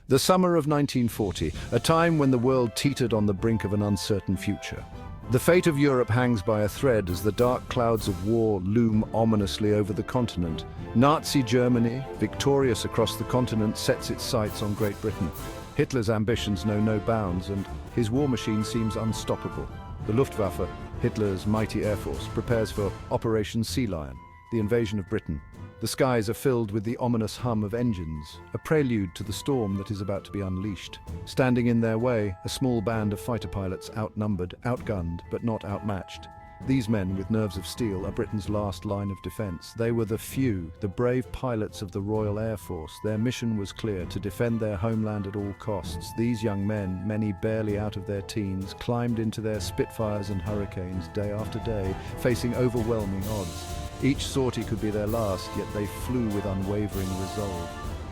The summer of 1940, a time when the world teetered on the brink of an uncertain future. The fate of Europe hangs by a thread as the dark clouds of war loom ominously over the continent. Nazi Germany, victorious across the continent, sets its sights on Great Britain. Hitler's ambitions know no bounds, and his war machine seems unstoppable. The Luftwaffe, Hitler's mighty air force, prepares for Operation Sea Lion, the invasion of Britain. The skies are filled with the ominous hum of engines, a prelude to the storm that is about to be unleashed. Standing in their way, a small band of fighter pilots, outnumbered, outgunned, but not outmatched. These men, with nerves of steel, are Britain's last line of defense. They were the few, the brave pilots of the Royal Air Force. Their mission was clear: to defend their homeland at all costs. These young men, many barely out of their teens, climbed into their Spitfires and Hurricanes day after day, facing overwhelming odds. Each sortie could be their last, yet they flew with unwavering resolve.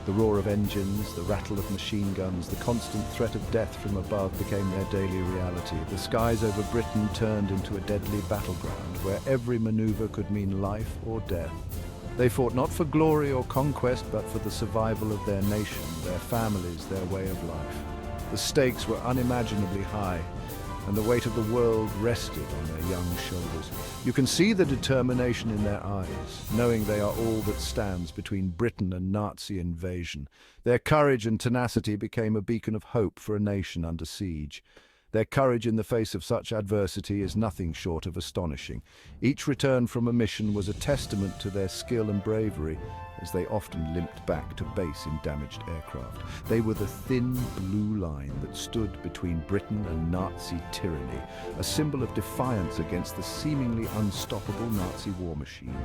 The roar of engines, the rattle of machine guns, the constant threat of death from above became their daily reality. The skies over Britain turned into a deadly battleground where every maneuver could mean life or death. They fought not for glory or conquest, but for the survival of their nation, their families, their way of life. The stakes were unimaginably high, and the weight of the world rested on their young shoulders. You can see the determination in their eyes, knowing they are all that stands between Britain and Nazi invasion. Their courage and tenacity became a beacon of hope for a nation under siege. Their courage in the face of such adversity is nothing short of astonishing. Each return from a mission was a testament to their skill and bravery, as they often limped back to base in damaged aircraft. They were the thin blue line that stood between Britain and Nazi tyranny, a symbol of defiance against the seemingly unstoppable Nazi war machine.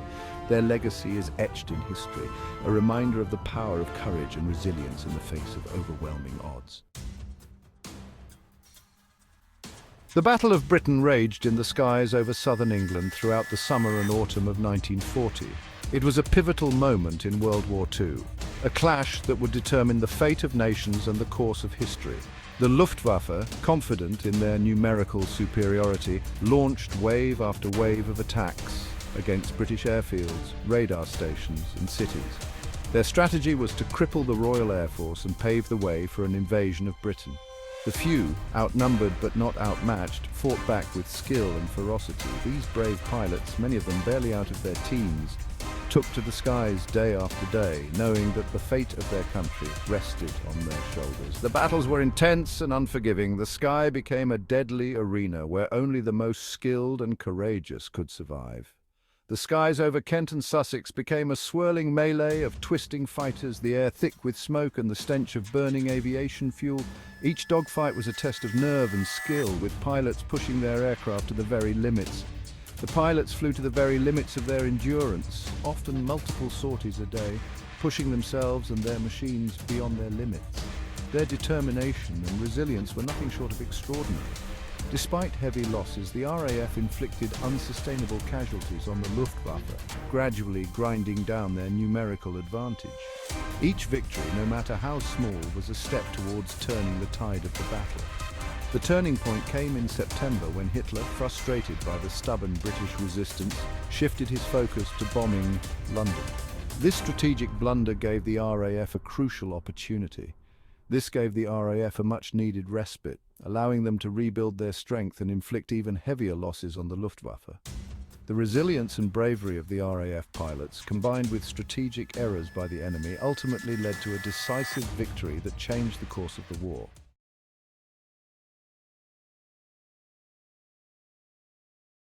Their legacy is etched in history, a reminder of the power of courage and resilience in the face of overwhelming odds. The Battle of Britain raged in the skies over southern England throughout the summer and autumn of 1940. It was a pivotal moment in World War II, a clash that would determine the fate of nations and the course of history. The Luftwaffe, confident in their numerical superiority, launched wave after wave of attacks against British airfields, radar stations, and cities. Their strategy was to cripple the Royal Air Force and pave the way for an invasion of Britain. The few, outnumbered but not outmatched, fought back with skill and ferocity. These brave pilots, many of them barely out of their teens, took to the skies day after day, knowing that the fate of their country rested on their shoulders. The battles were intense and unforgiving. The sky became a deadly arena where only the most skilled and courageous could survive. The skies over Kent and Sussex became a swirling melee of twisting fighters, the air thick with smoke and the stench of burning aviation fuel. Each dogfight was a test of nerve and skill, with pilots pushing their aircraft to the very limits. The pilots flew to the very limits of their endurance, often multiple sorties a day, pushing themselves and their machines beyond their limits. Their determination and resilience were nothing short of extraordinary. Despite heavy losses, the RAF inflicted unsustainable casualties on the Luftwaffe, gradually grinding down their numerical advantage. Each victory, no matter how small, was a step towards turning the tide of the battle. The turning point came in September when Hitler, frustrated by the stubborn British resistance, shifted his focus to bombing London. This strategic blunder gave the RAF a crucial opportunity. This gave the RAF a much-needed respite, allowing them to rebuild their strength and inflict even heavier losses on the Luftwaffe. The resilience and bravery of the RAF pilots, combined with strategic errors by the enemy, ultimately led to a decisive victory that changed the course of the war.